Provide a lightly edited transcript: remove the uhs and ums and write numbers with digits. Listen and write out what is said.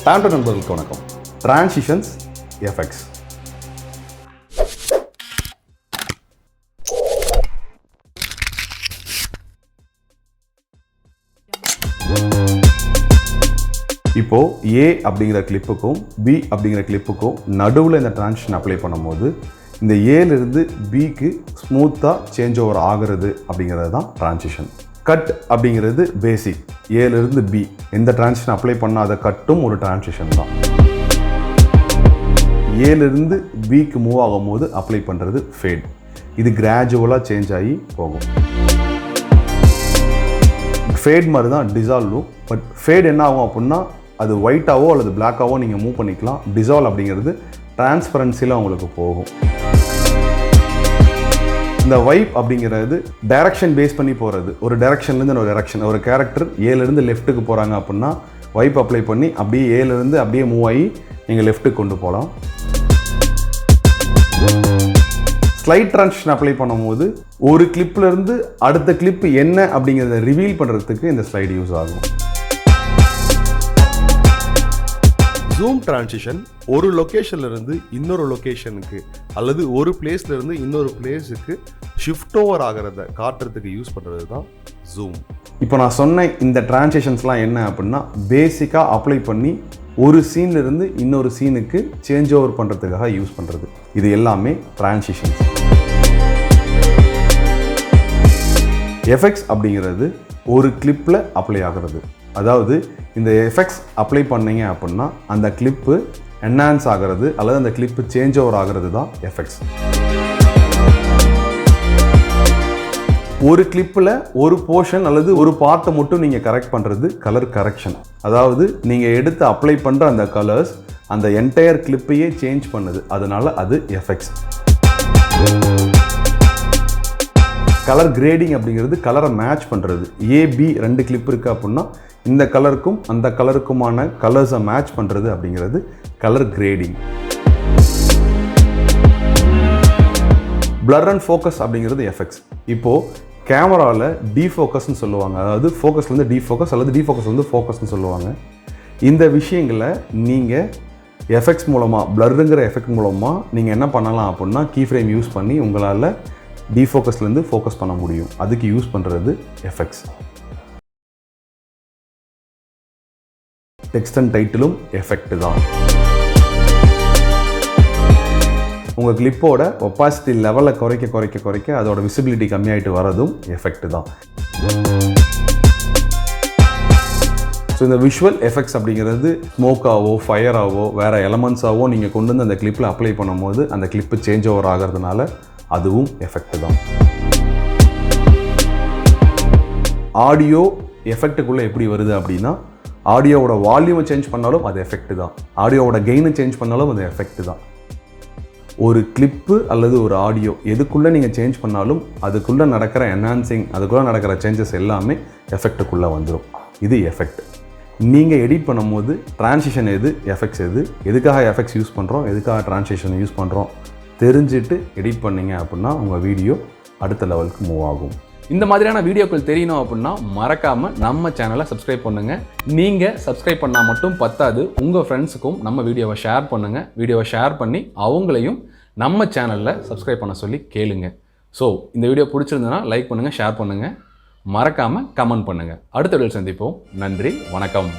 டான்டோ நண்பர்களுக்கு வணக்கம். Transitions effects. இப்போ ஏ அப்படிங்கிற கிளிப்புக்கும் பி அப்படிங்கிற கிளிப்புக்கும் நடுவில் இந்த டிரான்சிஷன் அப்ளை பண்ணும்போது இந்த ஏலிருந்து பிக்கு ஸ்மூத்தாக சேஞ்ச் ஓவர் ஆகிறது அப்படிங்கிறது தான் டிரான்சிஷன். கட் அப்படிங்கிறது பேசிக். ஏலிருந்து பி எந்த டிரான்சிஷன் அப்ளை பண்ணாத கட்டும் ஒரு டிரான்சிஷன் தான். ஏலிருந்து பிக்கு மூவ் ஆகும்போது அப்ளை பண்ணுறது ஃபேட். இது கிராஜுவலாக சேஞ்ச் ஆகி போகும். ஃபேட் மாதிரி தான் டிசால்வும். பட் ஃபேட் என்ன ஆகும் அப்படின்னா அது ஒயிட்டாவோ அல்லது பிளாக்காவோ நீங்கள் மூவ் பண்ணிக்கலாம். டிசால்வ் அப்படிங்கிறது டிரான்ஸ்பரன்சியில் உங்களுக்கு போகும். இந்த வைப் அப்படிங்கிறது டைரக்ஷன் பேஸ் பண்ணி போகிறது. ஒரு டைரக்ஷன்லேருந்து ஒரு டைரக்ஷன், ஒரு கேரக்டர் ஏலேருந்து லெஃப்ட்டுக்கு போகிறாங்க அப்படின்னா வைப் அப்ளை பண்ணி அப்படியே ஏலேருந்து அப்படியே மூவ் ஆகி நீங்கள் லெஃப்ட்டுக்கு கொண்டு போகலாம். ஸ்லைட் டிரான்சிஷன் அப்ளை பண்ணும்போது ஒரு கிளிப்லேருந்து அடுத்த கிளிப் என்ன அப்படிங்கிறத ரிவீல் பண்ணுறதுக்கு இந்த ஸ்லைடு யூஸ் ஆகும். ஜூம் டிரான்சிஷன் ஒரு லொக்கேஷன்லேருந்து இன்னொரு லொக்கேஷனுக்கு அல்லது ஒரு பிளேஸ்லேருந்து இன்னொரு பிளேஸுக்கு ஷிஃப்ட் ஓவர் ஆகிறத காட்டுறதுக்கு யூஸ் பண்ணுறது தான் ஜூம். இப்போ நான் சொன்ன இந்த டிரான்சிஷன்ஸ்லாம் என்ன அப்படின்னா பேசிக்காக அப்ளை பண்ணி ஒரு சீன்லேருந்து இன்னொரு சீனுக்கு சேஞ்ச் ஓவர் பண்ணுறதுக்காக யூஸ் பண்ணுறது. இது எல்லாமே டிரான்சிஷன்ஸ். எஃபெக்ட்ஸ் அப்படிங்கிறது ஒரு கிளிப்பில் அப்ளை ஆகிறது. அதாவது இந்த எஃபெக்ட்ஸ் அப்ளை பண்ணீங்க அப்படின்னா அந்த கிளிப்பு என்ஹான்ஸ் ஆகிறது அல்லது அந்த கிளிப்பு சேஞ்ச் ஓவர் ஆகிறது தான் எஃபெக்ட்ஸ். ஒரு கிளிப்பில் ஒரு போர்ஷன் அல்லது ஒரு பார்ட்டை மட்டும் நீங்கள் கரெக்ட் பண்ணுறது கலர் கரெக்ஷன். அதாவது நீங்கள் எடுத்து அப்ளை பண்ணுற அந்த கலர்ஸ் அந்த என்டையர் கிளிப்பையே சேஞ்ச் பண்ணுது. அதனால அது எஃபெக்ட்ஸ். கலர் கிரேடிங் அப்படிங்கிறது கலரை மேட்ச் பண்ணுறது. ஏபி ரெண்டு கிளிப் இருக்குது அப்படின்னா இந்த கலருக்கும் அந்த கலருக்குமான கலர்ஸை மேட்ச் பண்ணுறது அப்படிங்கிறது colour grading. Blur and focus அப்படிங்கிறது எஃபெக்ட்ஸ். இப்போது கேமராவில் டீஃபோக்கஸ்ன்னு சொல்லுவாங்க. அதாவது ஃபோக்கஸ்லேருந்து டீஃபோக்கஸ் அல்லது டீஃபோக்கஸ்லேருந்து ஃபோக்கஸ்ன்னு சொல்லுவாங்க. இந்த விஷயங்களை நீங்கள் எஃபெக்ட்ஸ் மூலமாக பிளருங்கிற எஃபெக்ட் மூலமாக நீங்கள் என்ன பண்ணலாம் அப்படின்னா கீ ஃப்ரேம் யூஸ் பண்ணி உங்களால் டீஃபோக்கஸ்லேருந்து ஃபோக்கஸ் பண்ண முடியும். அதுக்கு யூஸ் பண்ணுறது எஃபெக்ட்ஸ். டெக்ஸ்ட் அண்ட் டைட்டிலும் எஃபெக்ட் தான். உங்கள் கிளிப்போட ஒப்பாசிட்டி லெவலை குறைக்க அதோட விசிபிலிட்டி கம்மியாகிட்டு வரதும் எஃபெக்ட் தான். ஸோ இந்த விஷுவல் எஃபெக்ட்ஸ் அப்படிங்கிறது ஸ்மோக்காவோ ஃபயராவோ வேறு எலமெண்ட்ஸாவோ நீங்கள் கொண்டு வந்து அந்த கிளிப்பில் அப்ளை பண்ணும்போது அந்த கிளிப்பு சேஞ்ச் ஓவர் ஆகிறதுனால அதுவும் எஃபெக்ட் தான். ஆடியோ எஃபெக்ட்டுக்குள்ளே எப்படி வருது அப்படின்னா ஆடியோவோட வால்யூமை சேஞ்ச் பண்ணாலும் அது எஃபெக்ட் தான். ஆடியோவோட கெயினை சேஞ்ச் பண்ணாலும் அது எஃபெக்ட் தான். ஒரு கிளிப்பு அல்லது ஒரு ஆடியோ எதுக்குள்ளே நீங்கள் சேஞ்ச் பண்ணாலும் அதுக்குள்ளே நடக்கிற என்ஹான்சிங், அதுக்குள்ளே நடக்கிற சேஞ்சஸ் எல்லாமே எஃபெக்ட்டுக்குள்ளே வந்துடும். இது எஃபெக்ட். நீங்கள் எடிட் பண்ணும்போது டிரான்சிஷன் எது, எஃபெக்ட்ஸ் எது, எதுக்காக எஃபெக்ட்ஸ் யூஸ் பண்ணுறோம், எதுக்காக டிரான்சிஷன் யூஸ் பண்ணுறோம் தெரிஞ்சுட்டு எடிட் பண்ணிங்க அப்படின்னா உங்கள் வீடியோ அடுத்த லெவலுக்கு மூவ் ஆகும். இந்த மாதிரியான வீடியோக்கள் தெரியணும் அப்படின்னா மறக்காமல் நம்ம சேனலை சப்ஸ்கிரைப் பண்ணுங்கள். நீங்கள் சப்ஸ்கிரைப் பண்ணால் மட்டும் பத்தாது, உங்கள் ஃப்ரெண்ட்ஸுக்கும் நம்ம வீடியோவை ஷேர் பண்ணுங்கள். வீடியோவை ஷேர் பண்ணி அவங்களையும் நம்ம சேனலில் சப்ஸ்கிரைப் பண்ண சொல்லி கேளுங்க. ஸோ இந்த வீடியோ பிடிச்சிருந்ததுன்னா லைக் பண்ணுங்கள், ஷேர் பண்ணுங்கள், மறக்காமல் கமெண்ட் பண்ணுங்கள். அடுத்த வீடியோவில் சந்திப்போம். நன்றி, வணக்கம்.